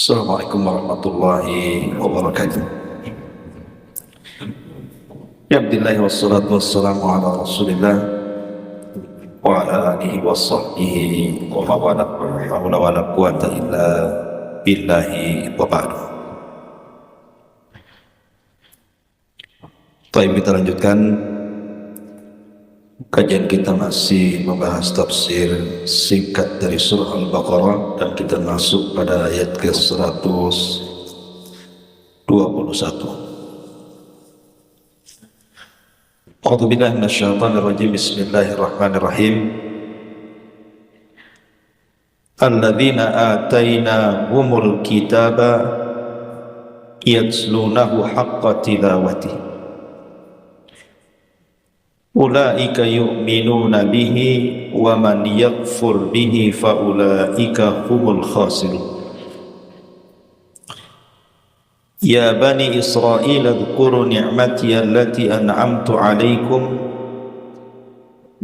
Assalamualaikum warahmatullahi wabarakatuh. Ya Alhamdulillah wassalatu wassalamu ala Rasulillah wa ala alihi wa sahbihi wa mawala wa hawla wa la quwata illa billahi wa ba'du. Baik, kita lanjutkan kajian kita, masih membahas tafsir singkat dari surah Al-Baqarah dan kita masuk pada ayat ke-121. A'udzu billahi minasyaitonir rajim. Bismillahirrahmanirrahim. Alladzina atainahumul kitaba yatlunahu haqqa tilawatihi ulaika yu'minuna bihi wa man yakfur bihi fa ulaika humul khasirun. Ya bani Israil adhkuru ni'mati allati an'amtu 'alaikum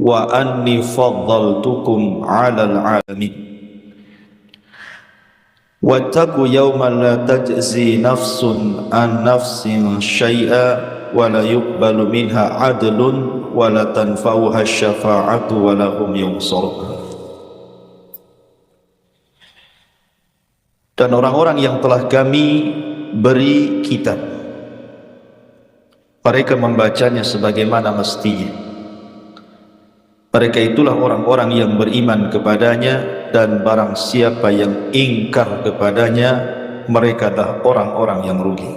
wa anni faddaltukum 'alal 'alamin. Wattaqu yawman la tajzi nafsun an nafsin syai'a wa la yuqbalu minha 'adlun wa la tanfa'uha syafa'atu wa la hum yunsarun. Dan orang-orang yang telah kami beri kitab, mereka membacanya sebagaimana mestinya. Mereka itulah orang-orang yang beriman kepadanya, dan barang siapa yang ingkar kepadanya, mereka adalah orang-orang yang rugi.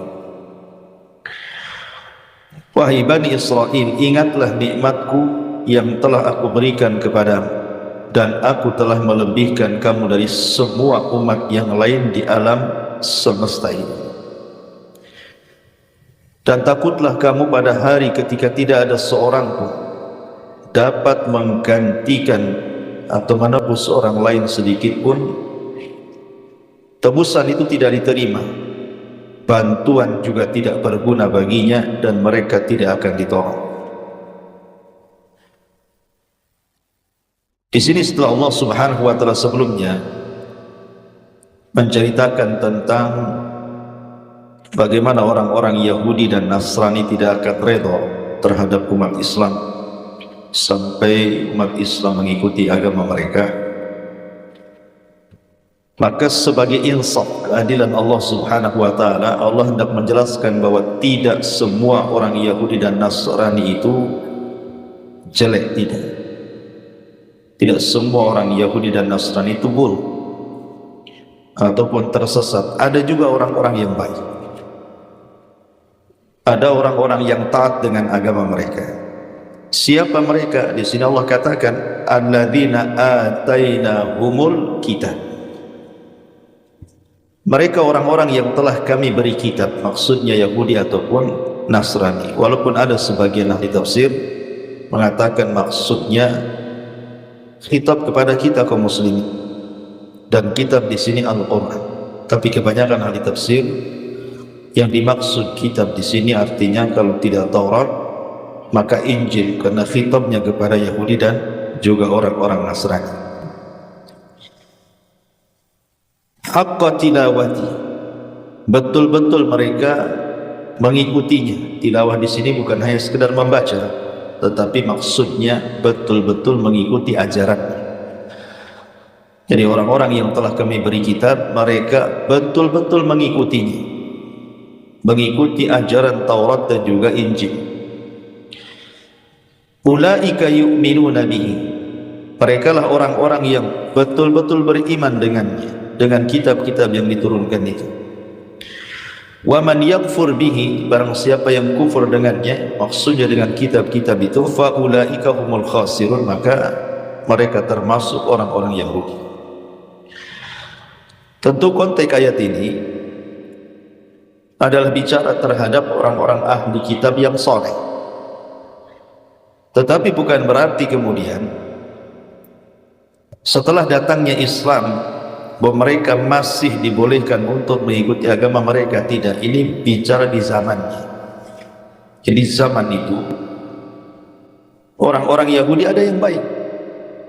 Wahai Bani Israel, ingatlah nikmatku yang telah aku berikan kepadamu, dan aku telah melebihkan kamu dari semua umat yang lain di alam semesta ini. Dan takutlah kamu pada hari ketika tidak ada seorang pun dapat menggantikan atau menebus orang lain sedikit pun. Tebusan itu tidak diterima, bantuan juga tidak berguna baginya, dan mereka tidak akan ditolong. Di sini setelah Allah Subhanahu wa taala sebelumnya menceritakan tentang bagaimana orang-orang Yahudi dan Nasrani tidak akan redha terhadap umat Islam sampai umat Islam mengikuti agama mereka, maka sebagai insaf keadilan Allah Subhanahu wa taala, Allah hendak menjelaskan bahwa tidak semua orang Yahudi dan Nasrani itu jelek, tidak semua orang Yahudi dan Nasrani itu buruk ataupun tersesat. Ada juga orang-orang yang baik, ada orang-orang yang taat dengan agama mereka. Siapa mereka? Di sini Allah katakan alladzina atainahumul kitab. Mereka orang-orang yang telah kami beri kitab, maksudnya Yahudi ataupun Nasrani. Walaupun ada sebagian ahli tafsir mengatakan maksudnya kitab kepada kita kaum muslimin, dan kitab di sini Al-Qur'an. Tapi kebanyakan ahli tafsir yang dimaksud kitab di sini artinya kalau tidak Taurat maka Injil, karena khitabnya kepada Yahudi dan juga orang-orang Nasrani. Haqqa tilawati, betul-betul mereka mengikutinya. Tilawah di sini bukan hanya sekedar membaca, tetapi maksudnya betul-betul mengikuti ajarannya. Jadi orang-orang yang telah kami beri kitab, mereka betul-betul mengikutinya, mengikuti ajaran Taurat dan juga Injil. Ulaika yu'minuna bihi, mereka lah orang-orang yang betul-betul beriman dengannya, dengan kitab-kitab yang diturunkan itu. Wa man yakfur bihi, barang siapa yang kufur dengannya, maksudnya dengan kitab-kitab itu, fa ulaika humul khasirun, maka mereka termasuk orang-orang yang rugi. Tentu konteks ayat ini adalah bicara terhadap orang-orang ahli kitab yang saleh. Tetapi bukan berarti kemudian setelah datangnya Islam bahwa mereka masih dibolehkan untuk mengikuti agama mereka. Tidak, ini bicara di zamannya. Jadi zaman itu orang-orang Yahudi ada yang baik,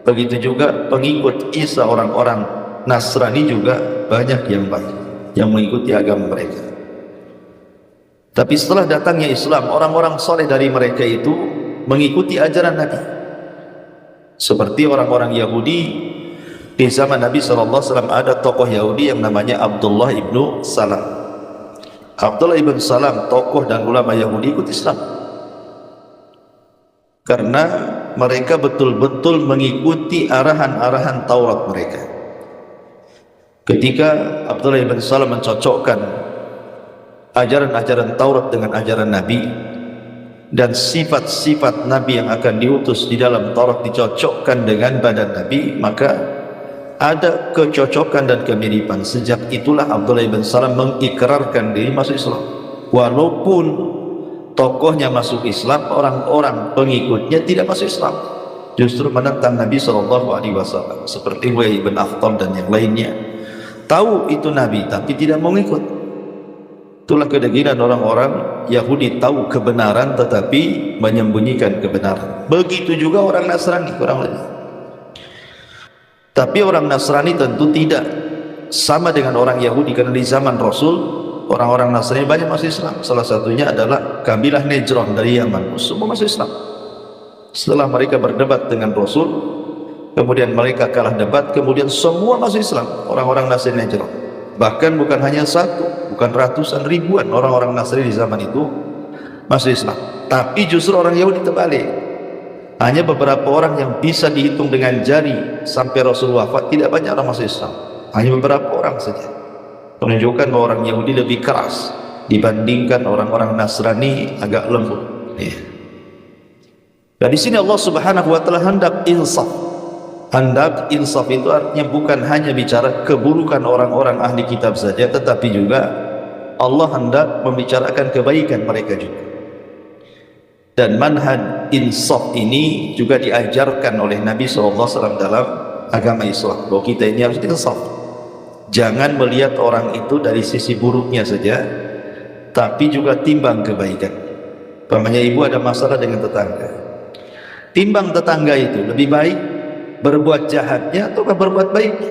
begitu juga pengikut Isa orang-orang Nasrani juga banyak yang baik. yang mengikuti agama mereka. Tapi setelah datangnya Islam, orang-orang soleh dari mereka itu mengikuti ajaran Nabi. Seperti orang-orang Yahudi di zaman Nabi SAW, ada tokoh Yahudi yang namanya Abdullah ibnu Salam. Abdullah ibn Salam, tokoh dan ulama Yahudi, ikut Islam karena mereka betul-betul mengikuti arahan-arahan Taurat mereka. Ketika Abdullah ibn Salam mencocokkan ajaran-ajaran Taurat dengan ajaran Nabi, dan sifat-sifat Nabi yang akan diutus di dalam Taurat dicocokkan dengan badan Nabi, maka ada kecocokan dan kemiripan. Sejak itulah Abdullah ibn Salam mengikrarkan diri masuk Islam. Walaupun tokohnya masuk Islam, orang-orang pengikutnya tidak masuk Islam, justru menentang Nabi SAW. Seperti Huyai bin Akhtal dan yang lainnya, tahu itu Nabi tapi tidak mau ikut. Itulah kedegilan orang-orang Yahudi, tahu kebenaran tetapi menyembunyikan kebenaran. Begitu juga orang Nasrani, kurang lebih. Tapi orang Nasrani tentu tidak sama dengan orang Yahudi, karena di zaman Rasul orang-orang Nasrani banyak masuk Islam. Salah satunya adalah kabilah Nejron dari Yaman, semua masuk Islam. Setelah mereka berdebat dengan Rasul, kemudian mereka kalah debat, kemudian semua masuk Islam, orang-orang Nasrani Nejron. Bahkan bukan hanya satu, bukan ratusan, ribuan orang-orang Nasrani di zaman itu masuk Islam. Tapi justru orang Yahudi terbalik, hanya beberapa orang yang bisa dihitung dengan jari sampai Rasul wafat, tidak banyak orang masuk Islam, hanya beberapa orang saja, menunjukkan bahwa orang Yahudi lebih keras dibandingkan orang-orang Nasrani agak lembut. Dan di sini Allah Subhanahu wa taala hendak insaf. Hendak insaf itu artinya bukan hanya bicara keburukan orang-orang ahli kitab saja, tetapi juga Allah hendak membicarakan kebaikan mereka juga. Dan manhaj insaf ini juga diajarkan oleh Nabi SAW dalam agama Islam, bahwa kita ini harus insaf. Jangan melihat orang itu dari sisi buruknya saja, tapi juga timbang kebaikan. Umpamanya ibu ada masalah dengan tetangga, timbang tetangga itu lebih baik berbuat jahatnya atau berbuat baiknya.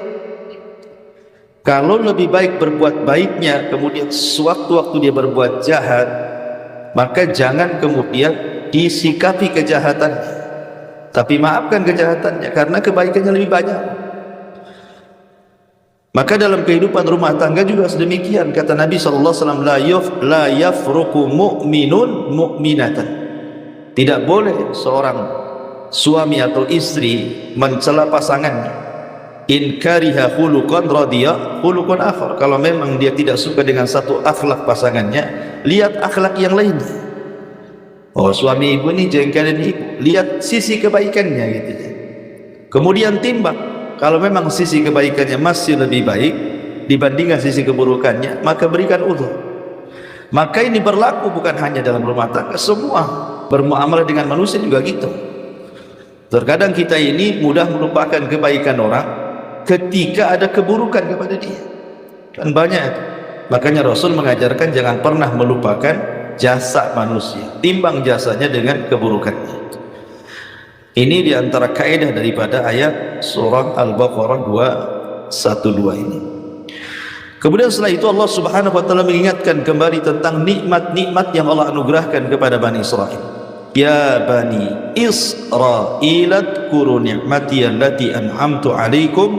Kalau lebih baik berbuat baiknya, kemudian sewaktu-waktu dia berbuat jahat, maka jangan kemudian disikapi kejahatannya, tapi maafkan kejahatannya, karena kebaikannya lebih banyak. Maka dalam kehidupan rumah tangga juga sedemikian. Kata Nabi SAW, la yafruku mu'minun mu'minatan. Tidak boleh seorang suami atau istri mencela pasangannya. In kariha khuluqan radiya khuluqan akhar. Kalau memang dia tidak suka dengan satu akhlak pasangannya, lihat akhlak yang lainnya. Oh, suami ibu ini jengkelin ibu, lihat sisi kebaikannya gitu. Kemudian timbang, kalau memang sisi kebaikannya masih lebih baik dibandingkan sisi keburukannya, maka berikan uzur. Maka ini berlaku bukan hanya dalam rumah tangga, semua bermuamalah dengan manusia juga gitu. Terkadang kita ini mudah melupakan kebaikan orang ketika ada keburukan kepada dia, kan banyak. Makanya Rasul mengajarkan jangan pernah melupakan jasa manusia, timbang jasanya dengan keburukannya. Ini diantara kaidah daripada ayat surah Al-Baqarah 212 ini. Kemudian setelah itu Allah Subhanahu wa taala mengingatkan kembali tentang nikmat-nikmat yang Allah anugerahkan kepada Bani Israel. Ya Bani Israil adkuru ni'mati allati an'amtu alaikum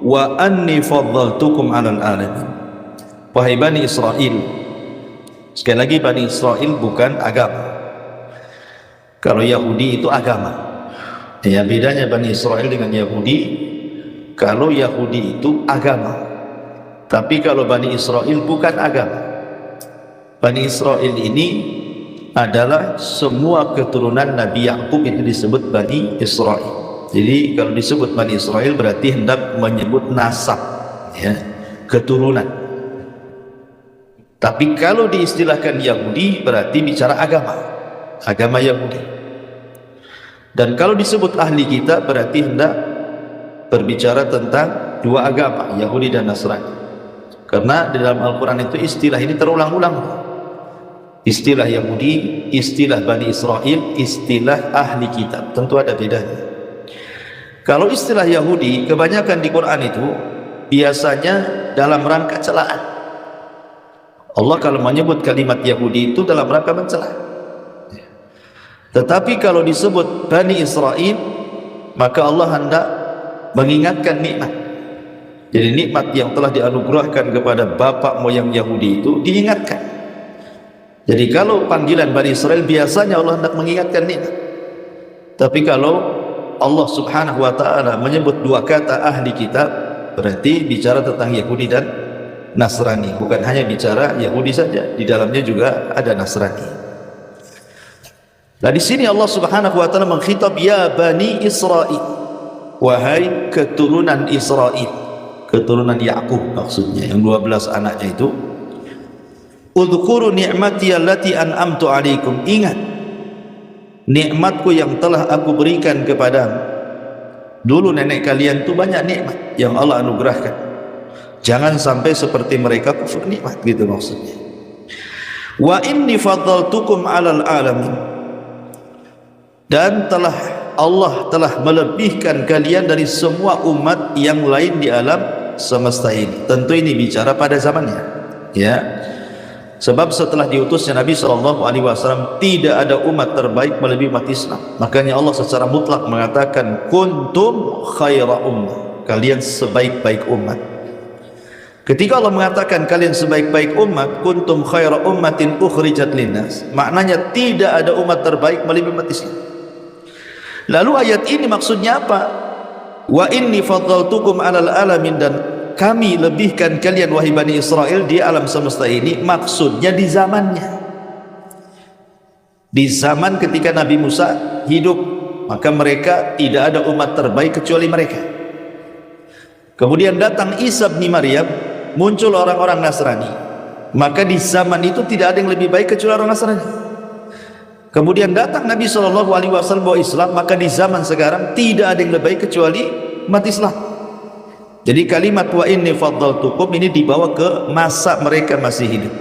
wa anni faddaltukum 'alal alamin. Wahai Bani Israel, sekali lagi Bani Israel bukan agama. Kalau Yahudi itu agama. Ya, bedanya Bani Israel dengan Yahudi, kalau Yahudi itu agama, tapi kalau Bani Israel bukan agama. Bani Israel ini adalah semua keturunan Nabi Yakub, itu disebut Bani Israel. Jadi kalau disebut Bani Israel berarti hendak menyebut nasab, ya, keturunan. Tapi kalau diistilahkan Yahudi berarti bicara agama, agama Yahudi. Dan kalau disebut ahli kita berarti hendak berbicara tentang dua agama, Yahudi dan Nasrani. Karena di dalam Al-Quran itu istilah ini terulang-ulang. Istilah Yahudi, istilah Bani Israel, istilah ahli kitab, tentu ada bedanya. Kalau istilah Yahudi kebanyakan di Quran itu biasanya dalam rangka celaan. Allah kalau menyebut kalimat Yahudi itu dalam rangka mencela. Tetapi kalau disebut Bani Israel, maka Allah hendak mengingatkan nikmat. Jadi nikmat yang telah dianugerahkan kepada bapak moyang Yahudi itu diingatkan. Jadi kalau panggilan Bani Israel, biasanya Allah hendak mengingatkan nikmat. Tapi kalau Allah subhanahu wa ta'ala menyebut dua kata ahli kitab, berarti bicara tentang Yahudi dan Nasrani. Bukan hanya bicara Yahudi saja, di dalamnya juga ada Nasrani. Nah, di sini Allah subhanahu wa ta'ala mengkhitab ya Bani Israel, wahai keturunan Israel, keturunan Yakub maksudnya, yang 12 anaknya itu. Udhkuru ni'mati allati an'amtu alaikum, ingat nikmatku yang telah aku berikan kepadamu. Dulu nenek kalian itu banyak nikmat yang Allah anugerahkan, jangan sampai seperti mereka kufur nikmat, gitu maksudnya. Wa inni faddaltukum 'alal alamin, dan Allah telah melebihkan kalian dari semua umat yang lain di alam semesta ini. Tentu ini bicara pada zamannya, ya. Sebab setelah diutusnya Nabi SAW, tidak ada umat terbaik melebihi umat Islam. Makanya Allah secara mutlak mengatakan kuntum khaira ummah, kalian sebaik-baik umat. Ketika Allah mengatakan kalian sebaik-baik umat, kuntum khaira ummatin ukhrijat linnas, maknanya tidak ada umat terbaik melebihi umat Islam. Lalu ayat ini maksudnya apa? Wa inni faddaltukum 'alal alamin, dan kami lebihkan kalian wahai Bani Israel di alam semesta ini. Maksudnya di zamannya, di zaman ketika Nabi Musa hidup, maka mereka tidak ada umat terbaik kecuali mereka. Kemudian datang Isa bin Maryam, muncul orang-orang Nasrani, maka di zaman itu tidak ada yang lebih baik kecuali orang Nasrani. Kemudian datang Nabi SAW bawa Islam, maka di zaman sekarang tidak ada yang lebih baik kecuali umat Islam. Jadi kalimat wa inni faddaltukum ini dibawa ke masa mereka masih hidup.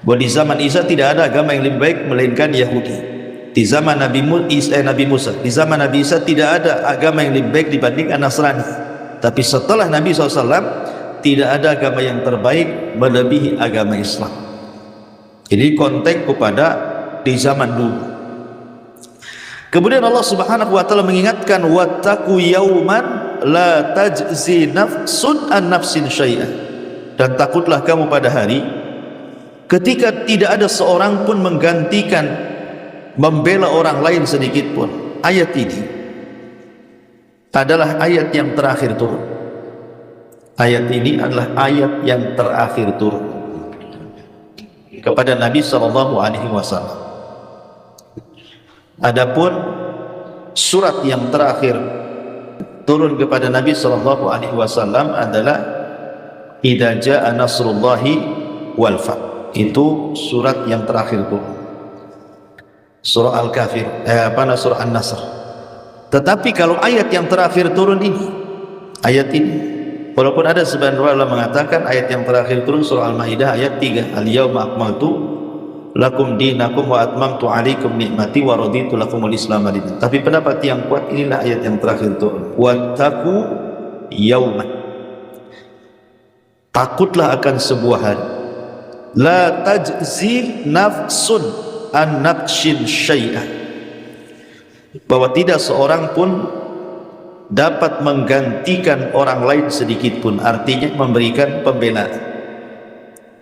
Bahwa di zaman Isa tidak ada agama yang lebih baik melainkan Yahudi. Di zaman Nabi Musa, di zaman Nabi Isa tidak ada agama yang lebih baik dibandingkan Nasrani. Tapi setelah Nabi SAW, tidak ada agama yang terbaik melebihi agama Islam. Jadi konteks kepada di zaman dulu. Kemudian Allah subhanahu wa ta'ala mengingatkan wattaqu yauman la tajzi nafsun an nafsin syai'an, dan takutlah kamu pada hari ketika tidak ada seorang pun menggantikan membela orang lain sedikit pun. Ayat ini adalah ayat yang terakhir turun. Ayat ini adalah ayat yang terakhir turun kepada Nabi SAW. Adapun surat yang terakhir turun kepada Nabi SAW adalah idza jaa nasrullahi wal fath. Itu surat yang terakhir turun, surah Al-Kafir, surah An-Nasr. Tetapi kalau ayat yang terakhir turun ini, ayat ini, walaupun ada sebagian ulama mengatakan ayat yang terakhir turun surah Al-Maidah ayat 3, al-yauma akmaltu lakum dinakum wa atmamtu alaikum nikmati wa raditu lakumul islam dinan. Tapi pendapat yang kuat, inilah ayat yang terakhir turun. Wattaqu yauman, takutlah akan sebuah hari, la tajzi nafsun an nafsin syai'an, bahwa tidak seorang pun dapat menggantikan orang lain sedikit pun. Artinya memberikan pembelaan.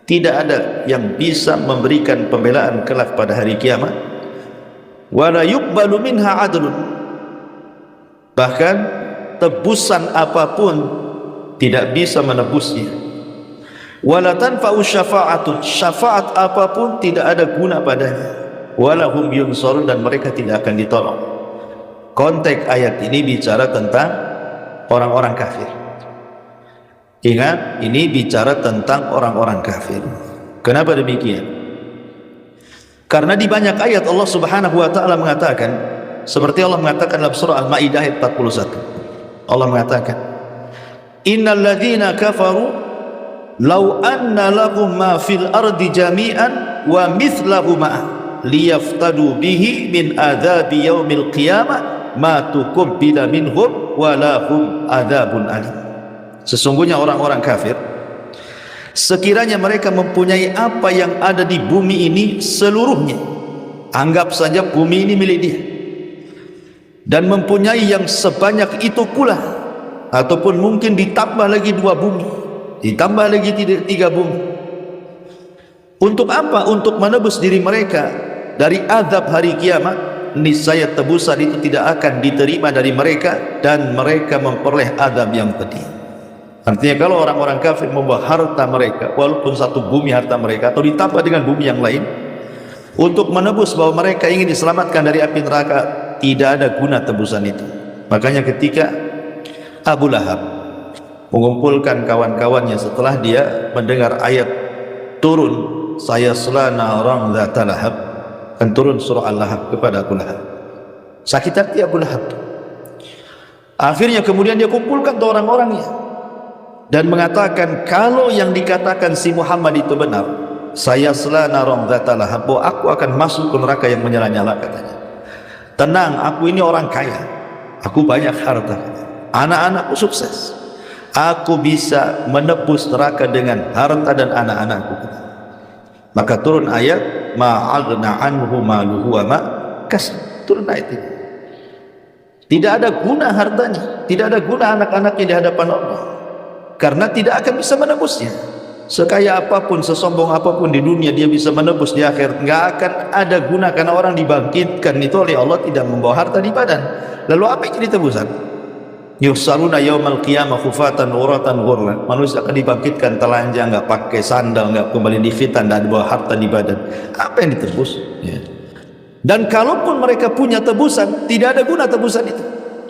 Tidak ada yang bisa memberikan pembelaan kelak pada hari kiamat. Wala yuqbalu minha adlun, bahkan tebusan apapun tidak bisa menebusnya. Wala tanfa'u syafa'atun, syafaat apapun tidak ada guna padanya. Wala hum yunsarun, dan mereka tidak akan ditolong. Konteks ayat ini bicara tentang orang-orang kafir. Ingat, ini bicara tentang orang-orang kafir. Kenapa demikian? Karena di banyak ayat Allah subhanahu wa ta'ala mengatakan, seperti Allah mengatakan dalam surah Al-Ma'idah ayat 41, Allah mengatakan innal ladzina kafaru law anna lahum ma fil ardi jami'an wa mithlahu ma'a liyaftadu bihi min adzabi yaumil qiyamah ma tuqabbila minhum wa lahum adzabun alim. Sesungguhnya orang-orang kafir, Sekiranya mereka mempunyai apa yang ada di bumi ini seluruhnya, anggap saja bumi ini milik dia, dan mempunyai yang sebanyak itu pula, ataupun mungkin ditambah lagi 2 bumi, ditambah lagi 3 bumi. Untuk apa? Untuk menebus diri mereka dari azab hari kiamat. Niscaya tebusan itu tidak akan diterima dari mereka, dan mereka memperoleh azab yang pedih. Artinya kalau orang-orang kafir membawa harta mereka, walaupun 1 bumi harta mereka, atau ditambah dengan bumi yang lain, untuk menebus bahwa mereka ingin diselamatkan dari api neraka, tidak ada guna tebusan itu. Makanya ketika Abu Lahab mengumpulkan kawan-kawannya setelah dia mendengar ayat turun, sayasla naran dzata lahab, kan turun surah Al-Lahab kepada Abu Lahab, sakit hati Abu Lahab. Akhirnya kemudian dia kumpulkan orang-orangnya dan mengatakan, kalau yang dikatakan si Muhammad itu benar, sayasla naran dzata lahab, bahwa aku akan masuk ke neraka yang menyala-nyala, katanya. Tenang, aku ini orang kaya, aku banyak harta, anak-anakku sukses, aku bisa menebus neraka dengan harta dan anak-anakku. Maka turun ayat ma'aghna anhu maluhu wa ma kasab. Turun ayat ini. Tidak ada guna hartanya, tidak ada guna anak-anaknya di hadapan Allah, karena tidak akan bisa menebusnya. Sekaya apapun, sesombong apapun di dunia, dia bisa menebus di akhirat, nggak akan ada guna, karena orang dibangkitkan itu oleh Allah tidak membawa harta di badan. Lalu apa yang jadi tebusan? Yuhsaruna yaumal qiyamah khufatan uratan ghurlan. Manusia akan dibangkitkan telanjang, nggak pakai sandal, nggak kembali di khitan, dan bawa harta di badan. Apa yang ditebus? Ya. Dan kalaupun mereka punya tebusan, tidak ada guna tebusan itu.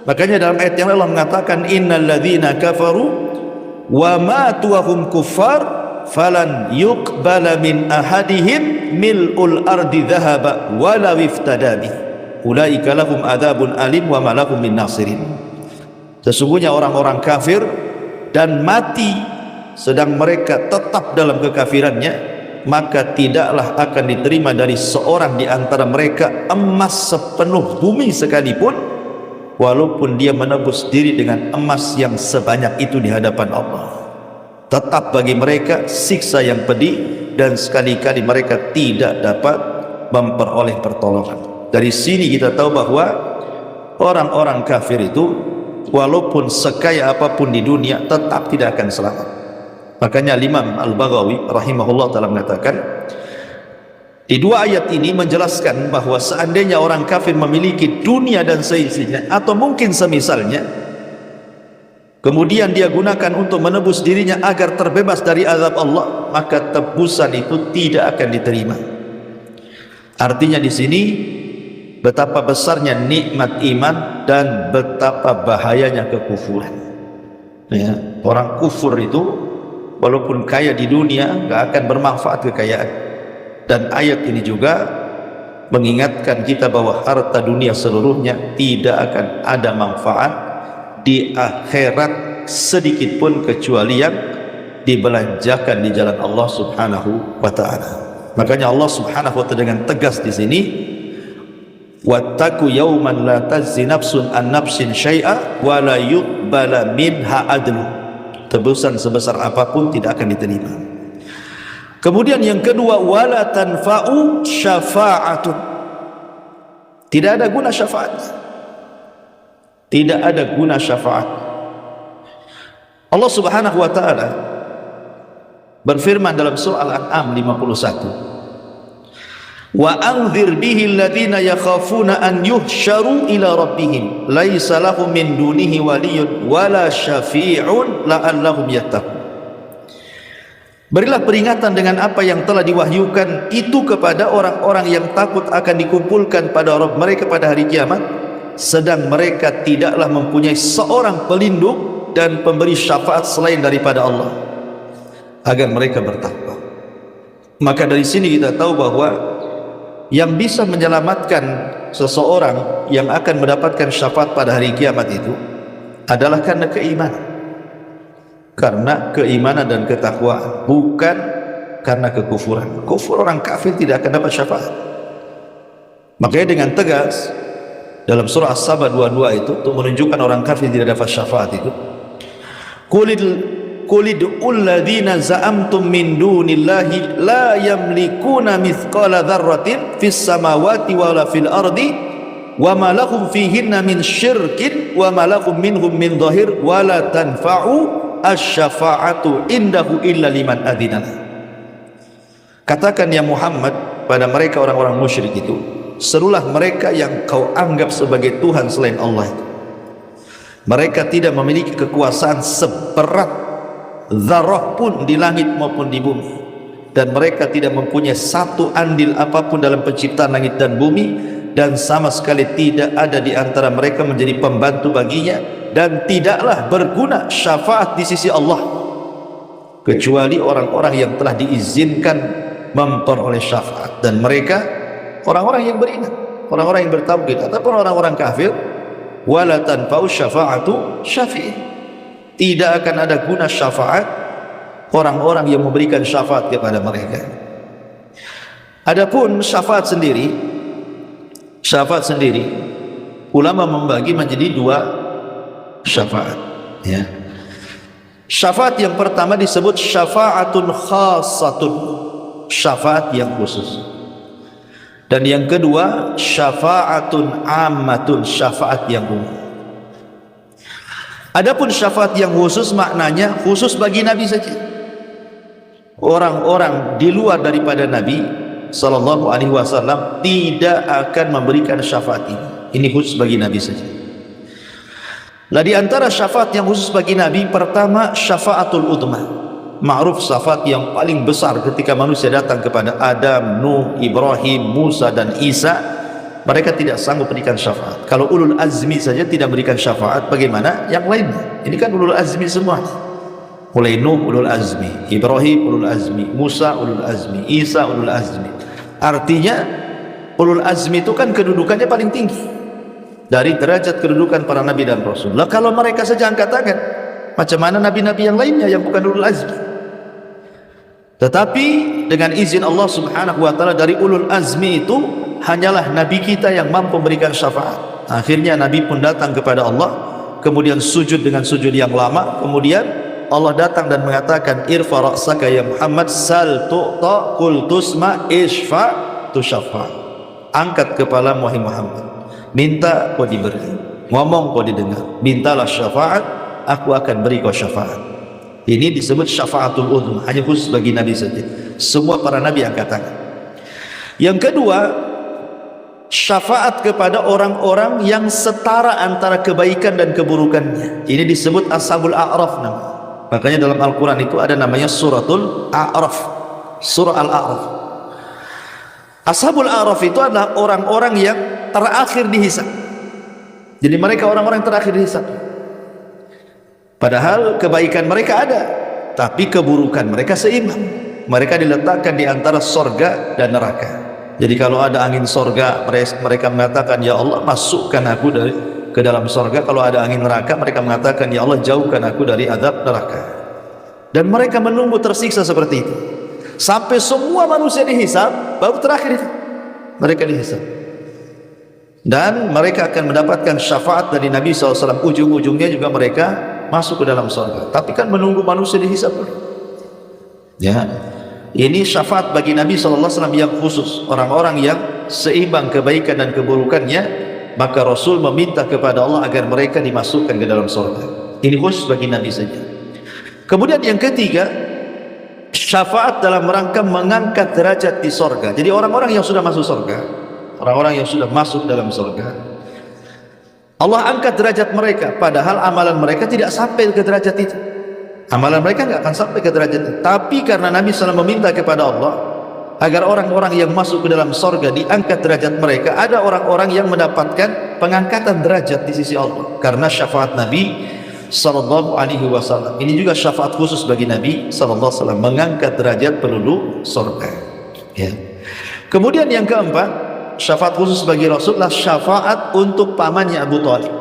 Makanya dalam ayat yang Allah mengatakan, innal ladzina kafaru wa matu wa hum kuffar falan yuqbala min ahadihim mil'ul ardi dhahaba walau iftada bih ulaika lahum adzabun alim wa ma lahum min nasirin. Sesungguhnya orang-orang kafir dan mati sedang mereka tetap dalam kekafirannya, maka tidaklah akan diterima dari seorang di antara mereka emas sepenuh bumi sekalipun, walaupun dia menebus diri dengan emas yang sebanyak itu di hadapan Allah. Tetap bagi mereka siksa yang pedih, dan sekali-kali mereka tidak dapat memperoleh pertolongan. Dari sini kita tahu bahwa orang-orang kafir itu walaupun sekaya apapun di dunia tetap tidak akan selamat. Makanya Imam Al-Baghawi rahimahullah ta'ala mengatakan, di 2 ayat ini menjelaskan bahwa seandainya orang kafir memiliki dunia dan seisinya, atau mungkin semisalnya, kemudian dia gunakan untuk menebus dirinya agar terbebas dari azab Allah, maka tebusan itu tidak akan diterima. Artinya di sini betapa besarnya nikmat iman dan betapa bahayanya kekufuran. Ya, orang kufur itu walaupun kaya di dunia nggak akan bermanfaat kekayaan. Dan ayat ini juga mengingatkan kita bahwa harta dunia seluruhnya tidak akan ada manfaat di akhirat sedikit pun, kecuali yang dibelanjakan di jalan Allah Subhanahu wa taala. Makanya Allah Subhanahu wa taala dengan tegas di sini, wattaqu yawman la tajzi nafsun an nafsin syai'a wa la yuqbala minha adlu. Tebusan sebesar apapun tidak akan diterima. Kemudian yang kedua, wala tanfa'u syafa'atun. Tidak ada guna syafaat. Tidak ada guna syafaat. Allah Subhanahu wa taala berfirman dalam surah Al-An'am 51, wa anzir bihi alladhina yakhafuna an yuhsyaru ila rabbihim laisa lahum min dunihi waliyyun wala syafi'un la'allahum yattaqun. Berilah peringatan dengan apa yang telah diwahyukan itu kepada orang-orang yang takut akan dikumpulkan pada Rabb mereka pada hari kiamat, sedang mereka tidaklah mempunyai seorang pelindung dan pemberi syafaat selain daripada Allah, agar mereka bertakwa. Maka dari sini kita tahu bahwa yang bisa menyelamatkan seseorang yang akan mendapatkan syafaat pada hari kiamat itu adalah karena keimanan. Karena keimanan dan ketakwaan, bukan karena kekufuran. Kufur, orang kafir tidak akan dapat syafaat. Makanya dengan tegas dalam surah As-Saba 22 itu, untuk menunjukkan orang kafir tidak dapat syafaat itu, qul id'ul ladzina za'amtum min dunillahi la yamlikuna mithqala dzarratin fis samawati wala fil ardi wa ma lahum fihinna min syirkin wa ma lahum minhum min dhahir wa la tanfa'u asy-syafa'atu indahu illa liman adzina. Katakan ya Muhammad pada mereka orang-orang musyrik itu, serulah mereka yang kau anggap sebagai Tuhan selain Allah itu. Mereka tidak memiliki kekuasaan seberat zarah pun di langit maupun di bumi, dan mereka tidak mempunyai satu andil apapun dalam penciptaan langit dan bumi, dan sama sekali tidak ada di antara mereka menjadi pembantu baginya, dan tidaklah berguna syafaat di sisi Allah kecuali orang-orang yang telah diizinkan memperoleh syafaat, dan mereka orang-orang yang beriman, orang-orang yang bertauhid, ataupun orang-orang kafir. Wala tanfa'u syafa'atu syafi'in, tidak akan ada guna syafaat orang-orang yang memberikan syafaat kepada mereka. Adapun syafaat sendiri ulama membagi menjadi dua syafaat, ya. Syafaat yang pertama disebut syafa'atun khassatun, syafaat yang khusus. Dan yang kedua syafa'atun ammatun, syafaat yang umum. Adapun syafaat yang khusus maknanya khusus bagi Nabi saja. Orang-orang di luar daripada Nabi sallallahu alaihi wasallam tidak akan memberikan syafaat ini. Ini khusus bagi Nabi saja. Lah di antara syafaat yang khusus bagi Nabi, pertama syafaatul udma. Ma'ruf syafaat yang paling besar ketika manusia datang kepada Adam, Nuh, Ibrahim, Musa dan Isa, mereka tidak sanggup berikan syafaat. Kalau ulul azmi saja tidak berikan syafaat, bagaimana yang lainnya? Ini kan ulul azmi semua. Mulai Nuh ulul azmi, Ibrahim ulul azmi, Musa ulul azmi, Isa ulul azmi. Artinya ulul azmi itu kan kedudukannya paling tinggi dari derajat kedudukan para nabi dan rasul. Lah kalau mereka saja angkat tangan, macam mana nabi-nabi yang lainnya yang bukan ulul azmi? Tetapi dengan izin Allah subhanahu wa ta'ala, dari ulul azmi itu hanyalah nabi kita yang mampu memberikan syafaat. Akhirnya nabi pun datang kepada Allah, kemudian sujud dengan sujud yang lama, kemudian Allah datang dan mengatakan, irfa ra'saka ya Muhammad, sal tu'ta qul tusma ishfa tushaffa. Angkat kepala wahai Muhammad, minta kau diberi, ngomong kau didengar, mintalah syafaat, aku akan beri kau syafaat. Ini disebut syafaatul udhma, hanya khusus bagi Nabi saja. Semua para Nabi angkat tangan. Yang kedua, syafaat kepada orang-orang yang setara antara kebaikan dan keburukannya. Ini disebut ashabul a'raf nama. Makanya dalam Al-Quran itu ada namanya suratul a'raf, surah Al-A'raf. Ashabul a'raf itu adalah orang-orang yang terakhir dihisab. Jadi mereka orang-orang yang terakhir dihisab. Padahal kebaikan mereka ada, tapi keburukan mereka seimbang. Mereka diletakkan di antara sorga dan neraka. Jadi kalau ada angin sorga, mereka mengatakan, ya Allah masukkan aku ke dalam sorga. Kalau ada angin neraka, mereka mengatakan, ya Allah jauhkan aku dari azab neraka. Dan mereka menunggu tersiksa seperti itu sampai semua manusia dihisab, baru terakhir itu mereka dihisab. Dan mereka akan mendapatkan syafaat dari Nabi SAW. Ujung-ujungnya juga mereka masuk ke dalam surga, tapi kan menunggu manusia dihisab dulu. Ya, ini syafaat bagi Nabi SAW yang khusus, orang-orang yang seimbang kebaikan dan keburukannya, maka Rasul meminta kepada Allah agar mereka dimasukkan ke dalam surga. Ini khusus bagi Nabi saja. Kemudian yang ketiga, syafaat dalam rangka mengangkat derajat di surga. Jadi orang-orang yang sudah masuk surga, orang-orang yang sudah masuk dalam surga, Allah angkat derajat mereka, padahal amalan mereka tidak sampai ke derajat itu. Amalan mereka tidak akan sampai ke derajat itu. Tapi karena Nabi SAW meminta kepada Allah agar orang-orang yang masuk ke dalam surga diangkat derajat mereka, ada orang-orang yang mendapatkan pengangkatan derajat di sisi Allah karena syafaat Nabi SAW. Ini juga syafaat khusus bagi Nabi SAW, mengangkat derajat penduduk surga. Ya. Kemudian yang keempat, syafaat khusus bagi Rasulullah, syafaat untuk pamannya Abu Thalib.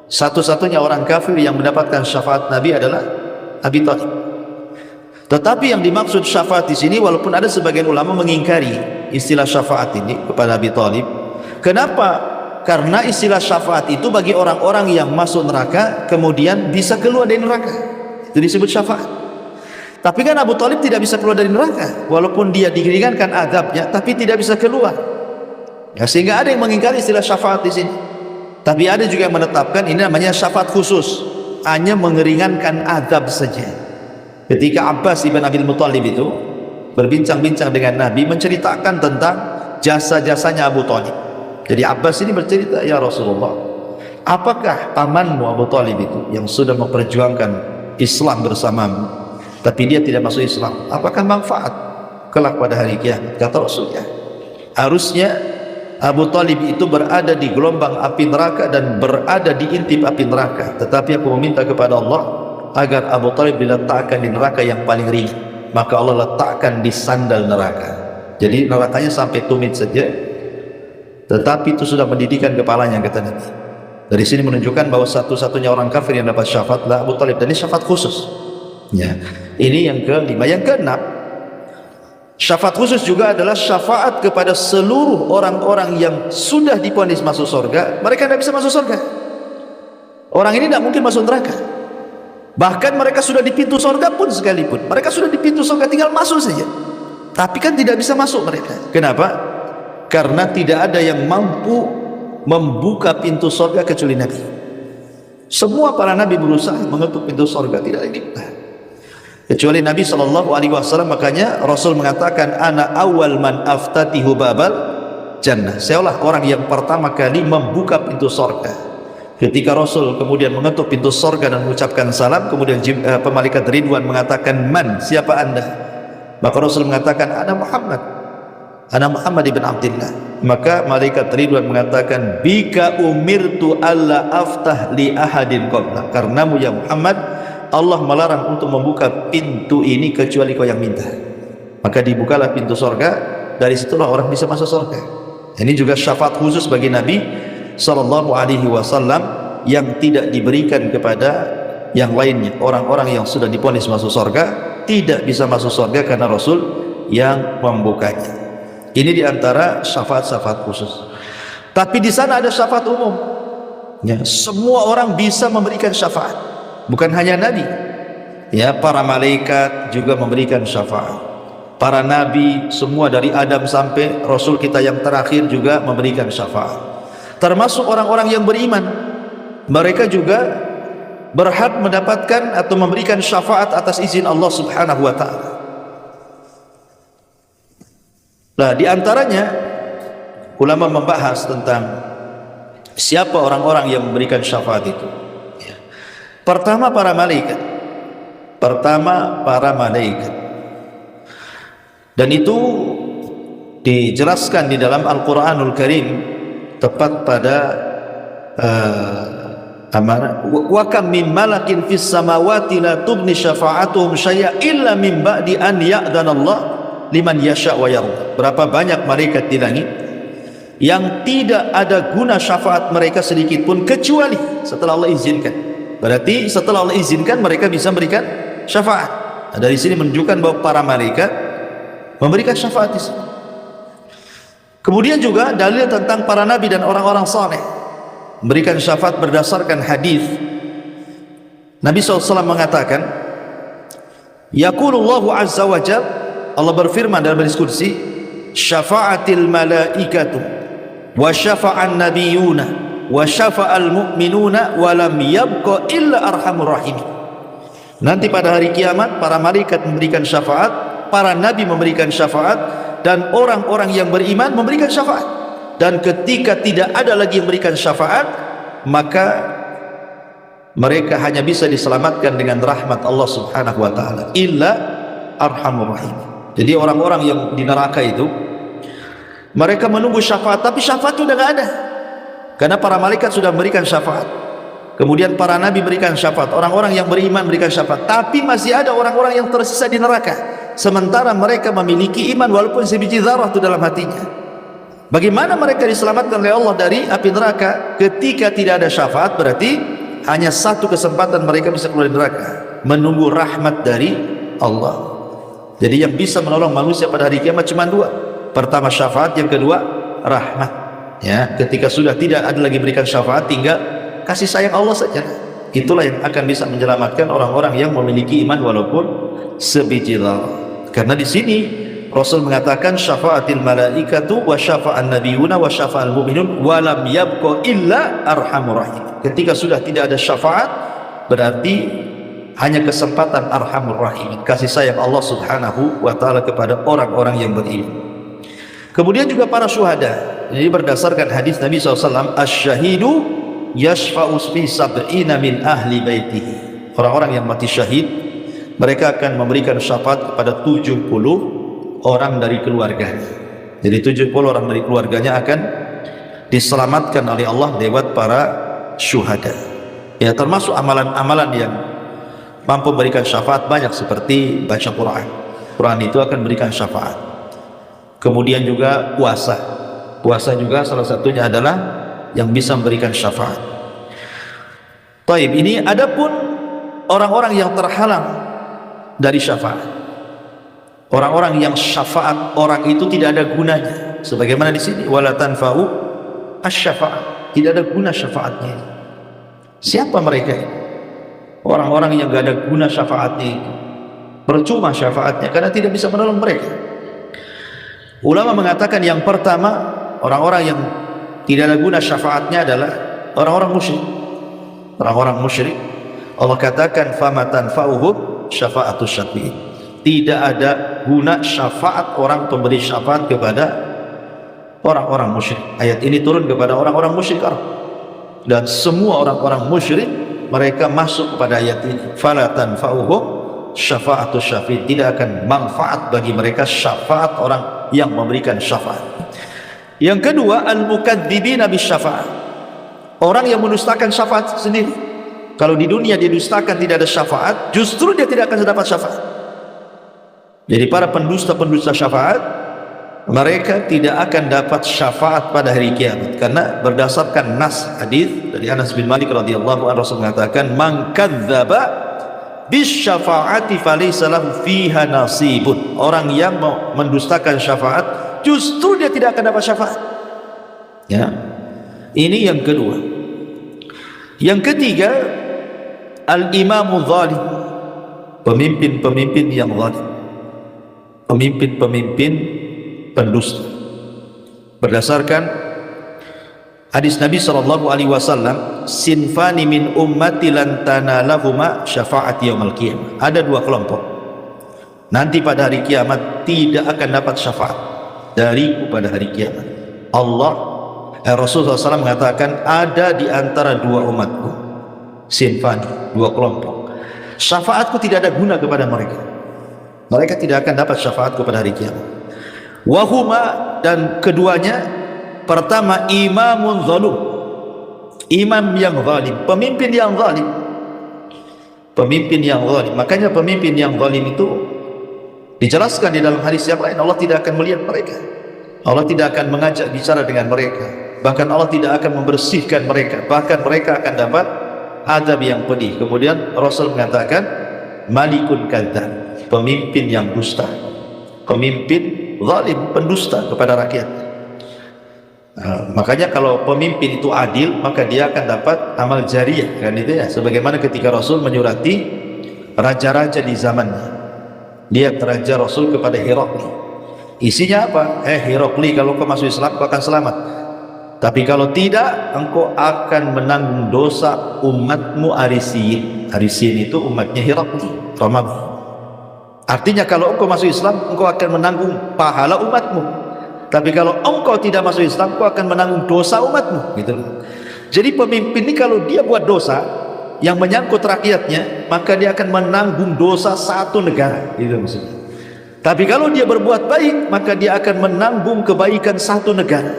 Satu-satunya orang kafir yang mendapatkan syafaat Nabi adalah Abi Thalib. Tetapi yang dimaksud syafaat di sini, walaupun ada sebagian ulama mengingkari istilah syafaat ini kepada Abi Thalib. Kenapa? Karena istilah syafaat itu bagi orang-orang yang masuk neraka kemudian bisa keluar dari neraka. Itu disebut syafaat. Tapi kan Abu Thalib tidak bisa keluar dari neraka, walaupun dia diringankan azabnya, tapi tidak bisa keluar. Ya, sehingga ada yang mengingkari istilah syafaat di sini. Tapi ada juga yang menetapkan ini namanya syafaat khusus, hanya mengeringankan azab saja. Ketika Abbas ibn Abil Muthalib itu berbincang-bincang dengan Nabi, menceritakan tentang jasa-jasanya Abu Thalib. Jadi Abbas ini bercerita, ya Rasulullah, apakah pamanmu Abu Thalib itu yang sudah memperjuangkan Islam bersamamu, tapi dia tidak masuk Islam, apakah manfaat kelak pada hari kiamat? Kata Rasulnya, harusnya Abu Thalib itu berada di gelombang api neraka dan berada di intip api neraka, tetapi aku meminta kepada Allah agar Abu Thalib diletakkan di neraka yang paling ringan, maka Allah letakkan di sandal neraka. Jadi nerakanya sampai tumit saja, tetapi itu sudah mendidikan kepalanya, kata Nabi. Dari sini menunjukkan bahwa satu-satunya orang kafir yang dapat syafaat adalah Abu Thalib, dan ini syafaat khusus. Ya, ini yang kelima. Yang keenam, syafaat khusus juga adalah syafaat kepada seluruh orang-orang yang sudah divonis masuk surga. Mereka tidak bisa masuk surga. Orang ini tidak mungkin masuk neraka. Bahkan mereka sudah di pintu surga pun sekalipun, mereka sudah di pintu surga, tinggal masuk saja, tapi kan tidak bisa masuk mereka. Kenapa? Karena tidak ada yang mampu membuka pintu surga kecuali Nabi. Semua para nabi berusaha mengetuk pintu surga, tidak ada yang dibuka kecuali Nabi SAW. Makanya Rasul mengatakan, ana awal man aftatihu babal jannah, seolah orang yang pertama kali membuka pintu surga. Ketika Rasul kemudian mengetuk pintu surga dan mengucapkan salam, kemudian malaikat Ridwan mengatakan, man, siapa anda? Maka Rasul mengatakan, ana Muhammad ibn Abdillah. Maka malaikat Ridwan mengatakan, bika umirtu alla aftah li ahadin qabla, karenamu ya Muhammad, Allah melarang untuk membuka pintu ini kecuali kau yang minta. Maka dibukalah pintu surga, dari situlah orang bisa masuk surga. Ini juga syafaat khusus bagi Nabi sallallahu alaihi wasallam yang tidak diberikan kepada yang lainnya. Orang-orang yang sudah divonis masuk surga tidak bisa masuk surga karena Rasul yang membukanya. Ini diantara syafaat-syafaat khusus. Tapi di sana ada syafaat umum. Ya, semua orang bisa memberikan syafaat, bukan hanya Nabi. Ya, para malaikat juga memberikan syafaat. Para nabi semua dari Adam sampai Rasul kita yang terakhir juga memberikan syafaat. Termasuk orang-orang yang beriman, mereka juga berhak mendapatkan atau memberikan syafaat atas izin Allah Subhanahu wa ta'ala. Nah, di antaranya ulama membahas tentang siapa orang-orang yang memberikan syafaat itu. Ya. Pertama para malaikat. Dan itu dijelaskan di dalam Al-Quranul Karim, tepat pada amanah, wa kam min malakin fis samawati la tughni syafa'atuhum syai'a illa min ba'di an ya'dana Allah liman yasha' wa yarda. Berapa banyak malaikat di langit yang tidak ada guna syafaat mereka sedikit pun kecuali setelah Allah izinkan. Berarti setelah Allah izinkan mereka bisa memberikan syafaat. Nah, dari sini menunjukkan bahwa para malaikat memberikan syafaat di sini. Kemudian juga dalil tentang para nabi dan orang-orang saleh memberikan syafaat berdasarkan hadis. Nabi SAW mengatakan, yaqulullahu azza wa jalla, Allah berfirman dalam hadis qudsi, syafa'atil malaikatu wa syafa'an nabiyuna wa syafa'al mu'minuna wa lam yabqa illa arhamur rahim. Nanti pada hari kiamat para malaikat memberikan syafaat, para nabi memberikan syafaat, dan orang-orang yang beriman memberikan syafaat. Dan ketika tidak ada lagi yang memberikan syafaat, maka mereka hanya bisa diselamatkan dengan rahmat Allah Subhanahu wa ta'ala, illa arhamur rahim. Jadi orang-orang yang di neraka itu, mereka menunggu syafaat, tapi syafaat sudah tidak ada, karena para malaikat sudah memberikan syafaat. Kemudian para nabi berikan syafaat, orang-orang yang beriman berikan syafaat, tapi masih ada orang-orang yang tersisa di neraka, sementara mereka memiliki iman walaupun sebiji zarah itu dalam hatinya. Bagaimana mereka diselamatkan oleh Allah dari api neraka? Ketika tidak ada syafaat, berarti hanya satu kesempatan mereka bisa keluar dari neraka, menunggu rahmat dari Allah. Jadi yang bisa menolong manusia pada hari kiamat cuma dua. Pertama syafaat, yang kedua rahmat. Ya, ketika sudah tidak ada lagi berikan syafaat, tinggal kasih sayang Allah saja. Itulah yang akan bisa menyelamatkan orang-orang yang memiliki iman walaupun sebiji zarah. Karena di sini Rasul mengatakan syafa'atil malaikatu wa syafa'an nabiyuna wa syafa'al mu'minun wa lam yabqa illa arhamur rahim. Ketika sudah tidak ada syafaat, berarti hanya kesempatan arhamur rahim, kasih sayang Allah subhanahu wa ta'ala kepada orang-orang yang beriman. Kemudian juga para syuhada. Jadi berdasarkan hadis Nabi SAW, asy-syahidu yashfa'u fi sab'ina min ahli baitihi. Orang-orang yang mati syahid, mereka akan memberikan syafaat kepada 70 orang dari keluarganya. Jadi 70 orang dari keluarganya akan diselamatkan oleh Allah lewat para syuhada. Ya, termasuk amalan-amalan yang mampu memberikan syafaat banyak, seperti baca Quran. Quran itu akan memberikan syafaat. Kemudian juga puasa. Puasa juga salah satunya adalah yang bisa memberikan syafaat. Taib, ini adapun orang-orang yang terhalang dari syafaat. Orang-orang yang syafaat orang itu tidak ada gunanya. Sebagaimana di sini, wala tanfa'u asy-syafa'ah. Tidak ada guna syafaatnya. Siapa mereka ini? Orang-orang yang tidak ada guna syafaatnya itu. Percuma syafaatnya karena tidak bisa menolong mereka. Ulama mengatakan yang pertama, orang-orang yang tidak ada guna syafaatnya adalah orang-orang musyrik. Orang-orang musyrik, Allah katakan fama tanfa'uhum syafa'atus syafi'in. Tidak ada guna syafaat orang pemberi syafaat kepada orang-orang musyrik. Ayat ini turun kepada orang-orang musyrik Arab, dan semua orang-orang musyrik mereka masuk kepada ayat ini. Fala tanfa'uhum syafa'atus syafi'in. Tidak akan manfaat bagi mereka syafaat orang yang memberikan syafaat. Yang kedua, al-mukadzibina bisyafa'ah. Orang yang mendustakan syafaat sendiri. Kalau di dunia dia dustakan, tidak ada syafaat, justru dia tidak akan dapat syafaat. Jadi para pendusta-pendusta syafaat, mereka tidak akan dapat syafaat pada hari kiamat, karena berdasarkan nas hadis dari Anas bin Malik radhiyallahu anhu, Rasul mengatakan man kadzdzaba bisyafa'ati falaysa lahu fiha nasibun. Orang yang mendustakan syafaat, justru dia tidak akan dapat syafaat. Ya. Ini yang kedua. Yang ketiga, al-imamu zalim. Pemimpin-pemimpin yang zalim. Pemimpin-pemimpin pendusta. Berdasarkan hadis Nabi SAW, sinfani min ummati lan tanalahuma syafa'ati yaumil qiyamah. Ada dua kelompok nanti pada hari kiamat tidak akan dapat syafaat dariku pada hari kiamat. Rasulullah SAW mengatakan ada di antara dua umatku, sinfani, dua kelompok, syafaatku tidak ada guna kepada mereka. Mereka tidak akan dapat syafaatku pada hari kiamat. Wahuma, dan keduanya, pertama imamun zalum, imam yang zalim, pemimpin yang zalim. Pemimpin yang zalim. Makanya pemimpin yang zalim itu dijelaskan di dalam hadis yang lain, Allah tidak akan melihat mereka, Allah tidak akan mengajak bicara dengan mereka, bahkan Allah tidak akan membersihkan mereka, bahkan mereka akan dapat azab yang pedih. Kemudian Rasul mengatakan malikun kadzdzab, pemimpin yang dusta, pemimpin zalim, pendusta kepada rakyat. Makanya kalau pemimpin itu adil, maka dia akan dapat amal jariyah, kan itu ya. Sebagaimana ketika Rasul menyurati raja-raja di zamannya. Lihat raja Rasul kepada Herakli, isinya apa? Herakli, kalau kau masuk Islam kau akan selamat, tapi kalau tidak engkau akan menanggung dosa umatmu Arisin. Arisin itu umatnya Herakli, Romawi. Artinya kalau engkau masuk Islam engkau akan menanggung pahala umatmu, tapi kalau engkau tidak masuk Islam engkau akan menanggung dosa umatmu, gitu. Jadi pemimpin ini kalau dia buat dosa yang menyangkut rakyatnya, maka dia akan menanggung dosa satu negara, gitu maksudnya. Tapi kalau dia berbuat baik, maka dia akan menanggung kebaikan satu negara.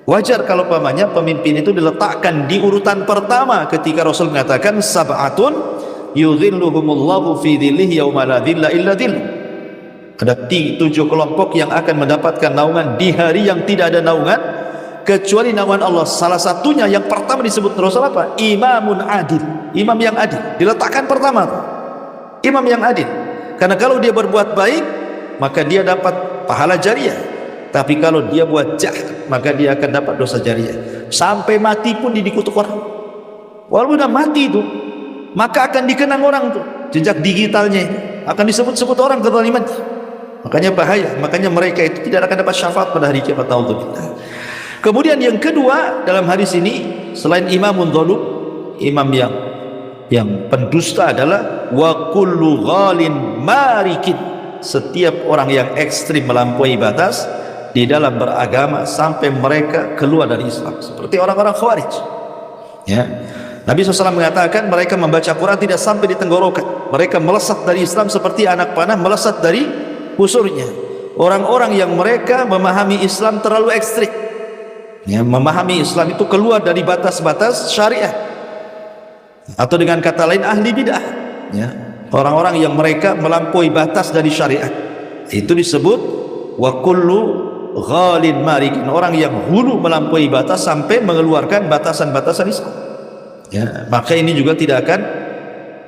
Wajar kalau pamannya pemimpin itu diletakkan di urutan pertama ketika Rasul mengatakan sab'atun yudhilluhumullahu fi dhillihi yauma la dhilla illa dhilluh. Ada 7 kelompok yang akan mendapatkan naungan di hari yang tidak ada naungan kecuali naungan Allah. Salah satunya yang pertama disebut Rasul apa? Imamun adil, imam yang adil diletakkan pertama, imam yang adil. Karena kalau dia berbuat baik maka dia dapat pahala jariyah, tapi kalau dia buat jahat maka dia akan dapat dosa jariyah. Sampai mati pun dikutuk orang, walaupun sudah mati itu, maka akan dikenang orang tuh, jejak digitalnya akan disebut-sebut orang kezaliman. Makanya bahaya, makanya mereka itu tidak akan dapat syafaat pada hari kiamat. Kemudian yang kedua dalam hadis ini, selain imamun dzalum, imam yang pendusta, adalah wa kullu ghalin marikin, setiap orang yang ekstrim melampaui batas di dalam beragama sampai mereka keluar dari Islam, seperti orang-orang Khawarij. Ya, Nabi SAW mengatakan mereka membaca Quran tidak sampai di tenggorokan, mereka melesat dari Islam seperti anak panah melesat dari busurnya. Orang-orang yang mereka memahami Islam terlalu ekstrim, ya, memahami Islam itu keluar dari batas-batas syariat, atau dengan kata lain ahli bid'ah, ya, orang-orang yang mereka melampaui batas dari syariat, itu disebut wa kullu ghalin marikin, orang yang hulu melampaui batas sampai mengeluarkan batasan-batasan Islam. Ya, maka ini juga tidak akan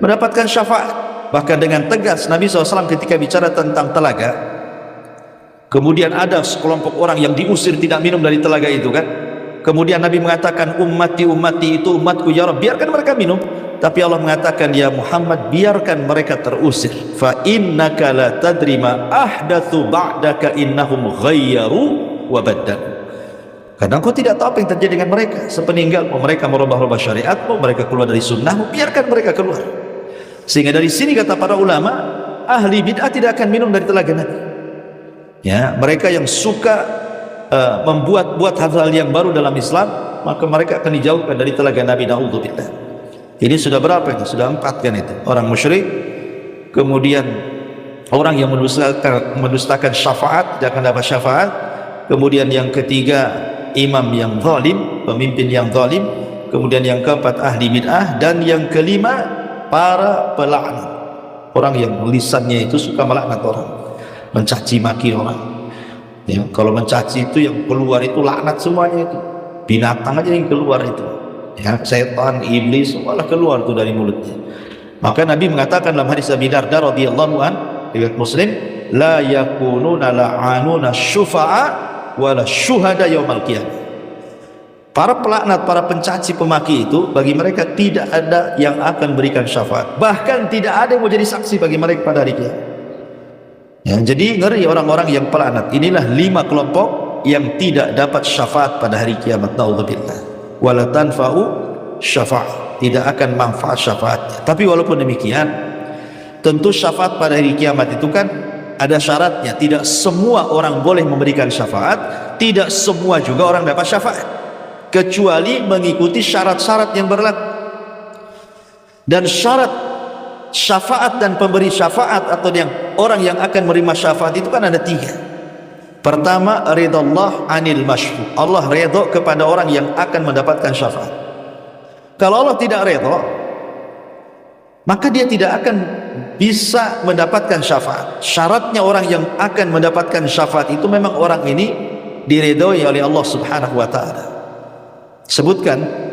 mendapatkan syafaat. Bahkan dengan tegas Nabi SAW ketika bicara tentang telaga, kemudian ada sekelompok orang yang diusir tidak minum dari telaga itu kan, kemudian Nabi mengatakan ummati itu umatku ya Rabb, biarkan mereka minum. Tapi Allah mengatakan ya Muhammad, biarkan mereka terusir, fa innaka la tadri ma ahdatsu ba'daka innahum ghayyaru wa baddalu. Kadang kau tidak tahu apa yang terjadi dengan mereka sepeninggal, mau mereka merubah-rubah syariat, mau mereka keluar dari sunnah, biarkan mereka keluar. Sehingga dari sini kata para ulama, ahli bid'ah tidak akan minum dari telaga Nabi. Ya, mereka yang suka membuat hal-hal yang baru dalam Islam, maka mereka akan dijauhkan dari telaga Nabi. Na'udzubillah. Ini sudah berapa itu? Sudah 4 kan itu. Orang musyrik, kemudian orang yang mendustakan syafaat tidak akan dapat syafaat. Kemudian yang ketiga, imam yang zalim, pemimpin yang zalim. Kemudian yang keempat, ahli bid'ah. Dan yang kelima, para pelaknat, orang yang lisannya itu suka melaknat orang, mencaci maki orang. Ya, kalau mencaci itu yang keluar itu laknat semuanya, itu binatang aja yang keluar itu, ya, setan, iblis, semualah keluar itu dari mulutnya. Maka Nabi mengatakan dalam hadis Abi Darda radhiyallahu an, riwayat Muslim, la yakununa la'anuna syufa'a wala syuhada yaumal qiyamah. Para pelaknat, para pencaci pemaki itu, bagi mereka tidak ada yang akan berikan syafaat, bahkan tidak ada yang mau jadi saksi bagi mereka pada hari kiamat. Ya, jadi ngeri orang-orang yang pelaknat. Inilah 5 kelompok yang tidak dapat syafaat pada hari kiamat. Naudzubillah. Wala tanfa'u syafa'ah, tidak akan manfaat syafaatnya. Tapi walaupun demikian, tentu syafaat pada hari kiamat itu kan ada syaratnya. Tidak semua orang boleh memberikan syafaat, tidak semua juga orang dapat syafaat, kecuali mengikuti syarat-syarat yang berlaku. Dan syarat syafaat dan pemberi syafaat atau yang orang yang akan menerima syafaat itu kan ada 3. Pertama, ridallah anil masyfu', Allah redha kepada orang yang akan mendapatkan syafaat. Kalau Allah tidak redha, maka dia tidak akan bisa mendapatkan syafaat. Syaratnya orang yang akan mendapatkan syafaat itu memang orang ini diridhoi oleh Allah Subhanahu wa taala. Sebutkan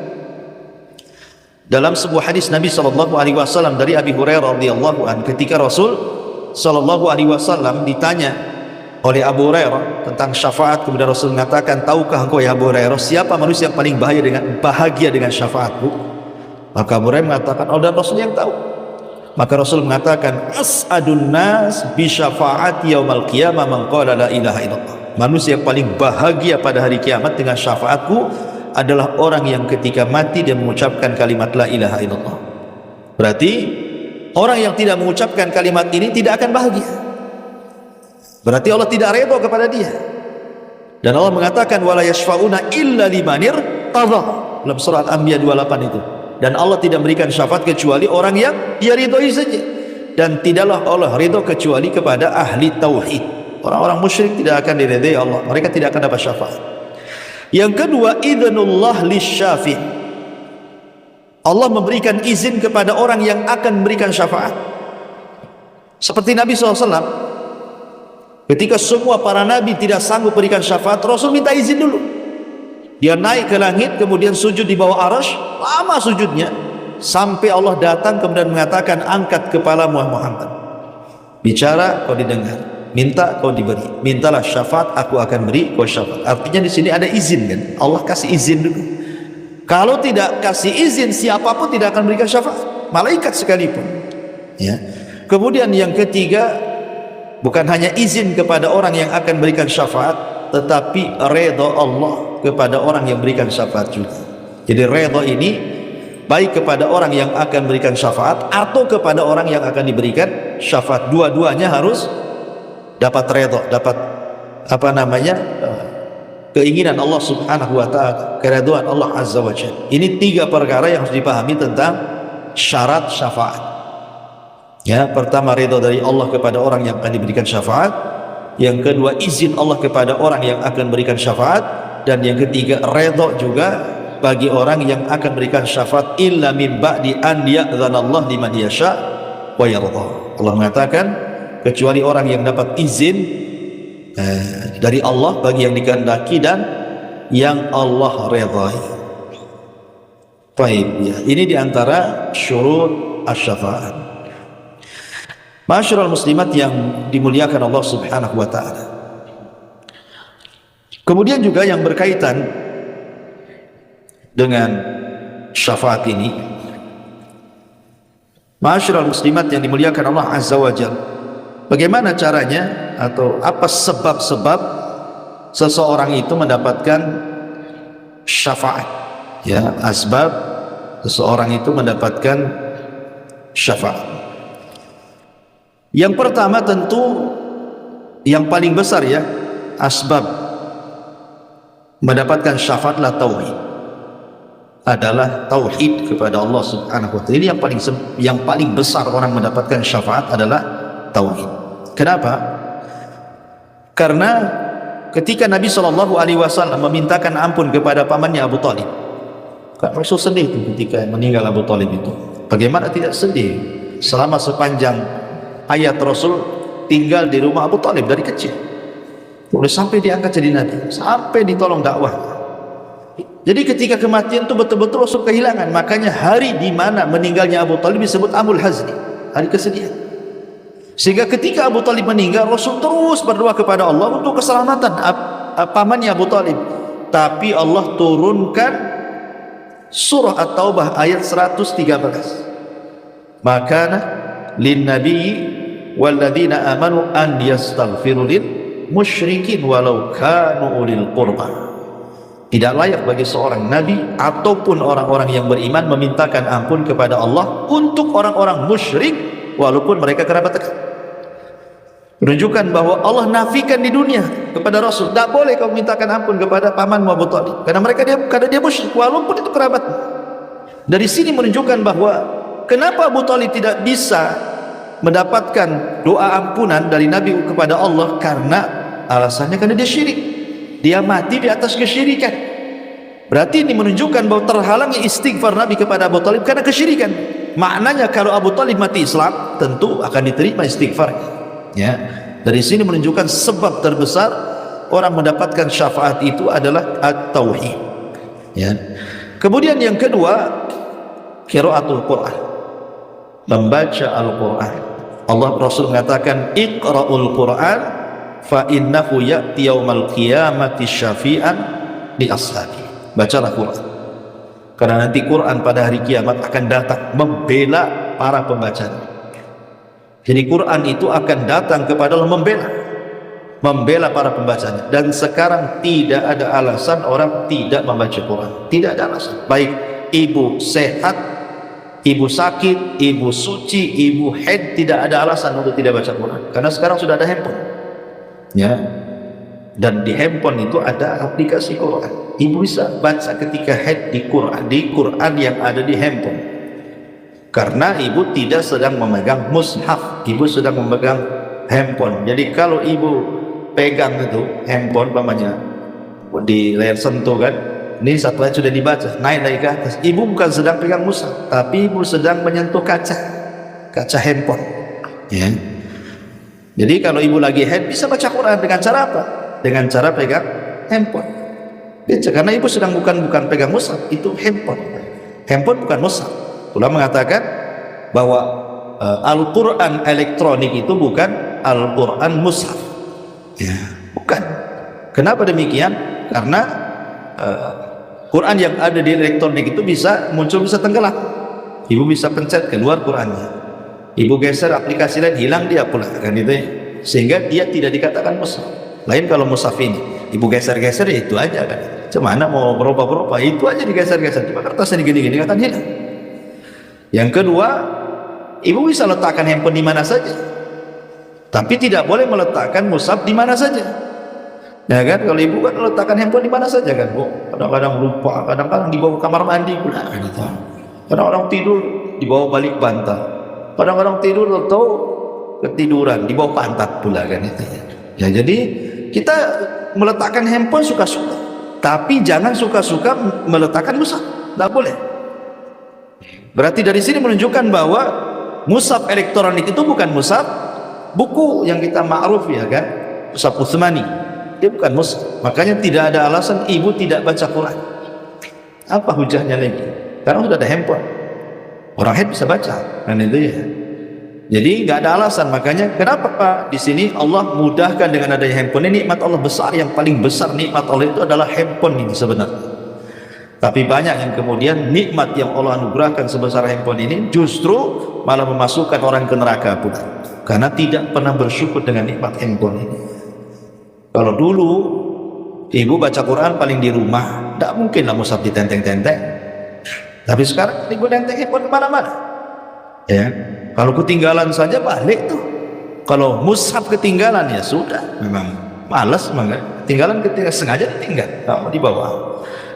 dalam sebuah hadis Nabi SAW dari Abi Hurairah radhiyallahu anhu, ketika Rasul SAW ditanya oleh Abu Hurairah tentang syafaat, kemudian Rasul mengatakan, tahukah engkau ya Abu Hurairah siapa manusia yang paling bahagia dengan syafaatku? Maka Abu Hurairah mengatakan, Allah dan Rasul yang tahu. Maka Rasul mengatakan, as'adun nas bi syafaati yaumal qiyamah man qala la ilaha illallah. Manusia yang paling bahagia pada hari kiamat dengan syafaatku adalah orang yang ketika mati dia mengucapkan kalimat la ilaha illallah. Berarti orang yang tidak mengucapkan kalimat ini tidak akan bahagia. Berarti Allah tidak redha kepada dia. Dan Allah mengatakan wala yashfauna illa limanir tadha dalam surat Al-Anbiya 28 itu. Dan Allah tidak memberikan syafaat kecuali orang yang dia ridhoi saja. Dan tidaklah Allah ridha kecuali kepada ahli tauhid. Orang-orang musyrik tidak akan diridhai Allah, mereka tidak akan dapat syafaat. Yang kedua, idznullah lisyafi', Allah memberikan izin kepada orang yang akan memberikan syafaat. Seperti Nabi SAW, ketika semua para nabi tidak sanggup berikan syafaat, Rasul minta izin dulu. Dia naik ke langit, kemudian sujud di bawah arsy, lama sujudnya, sampai Allah datang kemudian mengatakan, angkat kepala Muhammad, bicara kau didengar, minta kau diberi, mintalah syafaat aku akan beri kau syafaat. Artinya di sini ada izin kan, Allah kasih izin dulu. Kalau tidak kasih izin, siapapun tidak akan berikan syafaat, malaikat sekalipun. Ya. Kemudian yang ketiga, bukan hanya izin kepada orang yang akan berikan syafaat, tetapi redha Allah kepada orang yang berikan syafaat juga. Jadi redha ini baik kepada orang yang akan berikan syafaat atau kepada orang yang akan diberikan syafaat. Dua-duanya harus dapat redha, dapat keinginan Allah Subhanahu wa taala, keridhaan Allah Azza wa Jalla. Ini tiga perkara yang harus dipahami tentang syarat syafaat. Ya, pertama ridha dari Allah kepada orang yang akan diberikan syafaat, yang kedua izin Allah kepada orang yang akan berikan syafaat, dan yang ketiga ridha juga bagi orang yang akan berikan syafaat, illa min ba'di an ya'dzanallahu liman yasha wa yarda. Allah mengatakan kecuali orang yang dapat izin dari Allah bagi yang dikehendaki dan yang Allah redhai. Baik, ya. Ini diantara syurut asy-syafa'ah. Ma'asyiral muslimat yang dimuliakan Allah Subhanahu wa taala. Kemudian juga yang berkaitan dengan syafaat ini, ma'asyiral muslimat yang dimuliakan Allah Azza wa Jalla, bagaimana caranya atau apa sebab-sebab seseorang itu mendapatkan syafaat? Ya, asbab seseorang itu mendapatkan syafaat. Yang pertama tentu yang paling besar, ya, asbab mendapatkan syafaatlah tauhid. Adalah tauhid kepada Allah Subhanahu wa taala. Ini yang paling besar orang mendapatkan syafaat adalah tauhid. Kenapa? Karena ketika Nabi SAW memintakan ampun kepada pamannya Abu Talib, Rasul sedih itu ketika meninggal Abu Talib itu. Bagaimana tidak sedih? Selama sepanjang hayat Rasul tinggal di rumah Abu Talib dari kecil, boleh sampai diangkat jadi Nabi, sampai ditolong dakwah. Jadi ketika kematian itu betul-betul Rasul kehilangan. Makanya hari di mana meninggalnya Abu Talib disebut Amul Hazni, hari kesedihan. Sehingga ketika Abu Talib meninggal, Rasul terus berdoa kepada Allah untuk keselamatan pamannya Abu Talib. Tapi Allah turunkan surah At-Taubah ayat 113. Maka lin nabiyyi walladzina amanu an yastaghfiru lil musyrikin walau kanu ulil qurba. Tidak layak bagi seorang nabi ataupun orang-orang yang beriman memintakan ampun kepada Allah untuk orang-orang musyrik walaupun mereka kerabat dekat. Menunjukkan bahwa Allah nafikan di dunia kepada Rasul, tak boleh kau mintakan ampun kepada pamanmu Abu Talib, karena dia musyrik walaupun itu kerabat. Dari sini menunjukkan bahwa kenapa Abu Talib tidak bisa mendapatkan doa ampunan dari Nabi kepada Allah, karena alasannya karena dia syirik. Dia mati di atas kesyirikan. Berarti ini menunjukkan bahwa terhalangnya istighfar Nabi kepada Abu Talib karena kesyirikan. Maknanya kalau Abu Talib mati Islam, tentu akan diterima istighfarnya. Ya, dari sini menunjukkan sebab terbesar orang mendapatkan syafaat itu adalah at-tauhid. Ya. Kemudian yang kedua, qiraatul Quran, membaca Al-Quran. Allah Rasul mengatakan, iqra'ul Quran fa innahu ya'ti yaumal qiyamati syafi'an li ashabi. Bacalah Quran, karena nanti Quran pada hari kiamat akan datang membela para pembacanya. Jadi Quran itu akan datang kepada Allah membela para pembacanya. Dan sekarang tidak ada alasan orang tidak membaca Quran. Tidak ada alasan. Baik ibu sehat, ibu sakit, ibu suci, ibu haid, tidak ada alasan untuk tidak baca Quran. Karena sekarang sudah ada handphone. Ya. Dan di handphone itu ada aplikasi Quran. Ibu bisa baca ketika haid di Quran yang ada di handphone. Karena ibu tidak sedang memegang mushaf, ibu sedang memegang handphone. Jadi kalau ibu pegang itu handphone, umpamanya di layar sentuh kan, ini satu ayat sudah dibaca, naik lagi ke atas, ibu bukan sedang pegang mushaf, tapi ibu sedang menyentuh kaca handphone. Ya. Jadi kalau ibu lagi haid bisa baca Quran dengan cara apa? Dengan cara pegang handphone. Karena ibu sedang bukan pegang mushaf, itu handphone. Handphone bukan mushaf. Ulama mengatakan bahwa Al-Quran elektronik itu bukan Al-Quran mushaf. Ya, bukan. Kenapa demikian? Karena Quran yang ada di elektronik itu bisa muncul, bisa tenggelam. Ibu bisa pencet keluar Qurannya, ibu geser aplikasi lain, hilang dia pula, kan itu ya. Sehingga dia tidak dikatakan mushaf. Lain kalau mushaf ini ibu geser-geser ya itu aja kan, cemana mau berubah-berubah, itu aja digeser-geser, cuma kertasnya digini-gini akan hilang. Yang kedua, ibu bisa letakkan handphone di mana saja, tapi tidak boleh meletakkan mushaf di mana saja. Ya kan, kalau ibu kan letakkan handphone di mana saja kan, Bu. Kadang-kadang lupa, kadang-kadang dibawa ke kamar mandi pula kan itu. Kadang-kadang tidur dibawa balik bantal, kadang-kadang tidur atau ketiduran dibawa pantat pula kan itu. Ya, jadi kita meletakkan handphone suka-suka, tapi jangan suka-suka meletakkan mushaf, tidak boleh. Berarti dari sini menunjukkan bahwa mushaf elektronik itu bukan mushaf buku yang kita ma'ruf ya kan, mushaf Utsmani, dia bukan mushaf. Makanya tidak ada alasan ibu tidak baca Quran. Apa hujahnya lagi? Karena sudah ada handphone, orang haid bisa baca kan itu ya. Jadi nggak ada alasan. Makanya kenapa Pak di sini Allah mudahkan dengan adanya handphone ini, nikmat Allah besar, yang paling besar nikmat Allah itu adalah handphone ini sebenarnya. Tapi banyak yang kemudian nikmat yang Allah anugerahkan sebesar handphone ini justru malah memasukkan orang ke neraka pula, karena tidak pernah bersyukur dengan nikmat handphone ini. Kalau dulu ibu baca Quran paling di rumah, tidak mungkin lah mushaf ditenteng-tenteng. Tapi sekarang ibu tenteng handphone kemana-mana ya. Kalau ketinggalan saja balik tuh. Kalau mushaf ketinggalan ya sudah, memang malas, ketinggalan sengaja ditinggal, kalau dibawa.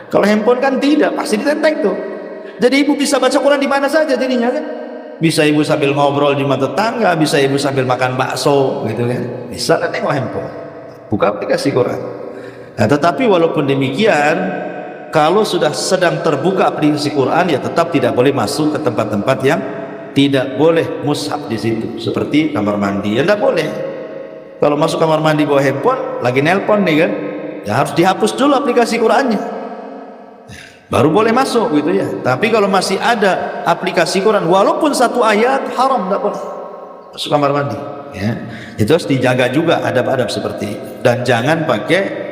Kalau handphone kan tidak, pasti ditenteng tuh. Jadi ibu bisa baca Quran di mana saja jadinya kan. Bisa ibu sambil ngobrol di mata tetangga, bisa ibu sambil makan bakso gitu kan. Bisa kan tengok handphone, buka aplikasi Quran. Nah, tetapi walaupun demikian, kalau sudah sedang terbuka aplikasi Quran ya tetap tidak boleh masuk ke tempat-tempat yang tidak boleh mushaf di situ, seperti kamar mandi ya tidak boleh. Kalau masuk kamar mandi bawa handphone, lagi nelpon nih kan, ya harus dihapus dulu aplikasi Qurannya, baru boleh masuk gitu ya. Tapi kalau masih ada aplikasi Quran walaupun satu ayat, haram, tidak boleh masuk kamar mandi ya. Itu harus dijaga juga adab-adab seperti itu. Dan jangan pakai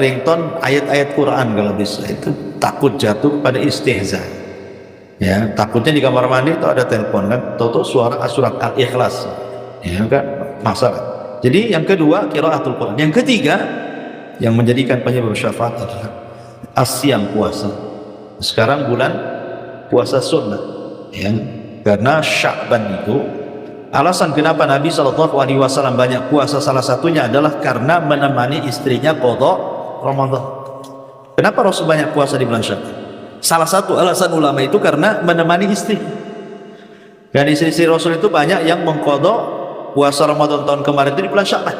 ringtone ayat-ayat Quran kalau bisa, itu takut jatuh pada istihza ya. Takutnya di kamar mandi itu ada telepon kan, tahu suara surat Al-Ikhlas ya kan, masalah. Jadi yang kedua qiraatul Quran. Yang ketiga yang menjadikan penyebab syafaat adalah asyam, puasa. Sekarang bulan puasa sunnah ya, karena Sya'ban itu alasan kenapa Nabi SAW banyak puasa, salah satunya adalah karena menemani istrinya qadha Ramadan. Kenapa Rasul banyak puasa di bulan Sya'ban? Salah satu alasan ulama itu karena menemani istri. Dan istri-istri Rasul itu banyak yang mengqadha puasa Ramadan tahun kemarin itu di bulan Sya'ban.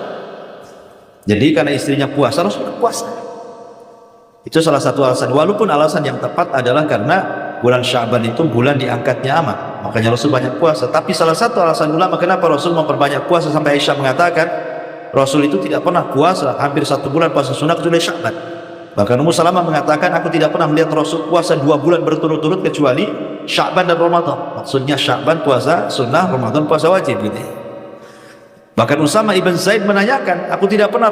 Jadi karena istrinya puasa, Rasul puasa. Itu salah satu alasan. Walaupun alasan yang tepat adalah karena bulan Sya'ban itu bulan diangkatnya amal, makanya Rasul banyak puasa. Tapi salah satu alasan ulama kenapa Rasul memperbanyak puasa, sampai Aisyah mengatakan Rasul itu tidak pernah puasa hampir 1 bulan puasa sunnah kecuali Sya'ban. Bahkan Ummu Salamah mengatakan, aku tidak pernah melihat Rasul puasa 2 bulan berturut-turut kecuali Sya'ban dan Ramadan. Maksudnya Sya'ban puasa sunnah, Ramadan puasa wajib gitu. Bahkan Usama ibn Zaid menanyakan, aku tidak pernah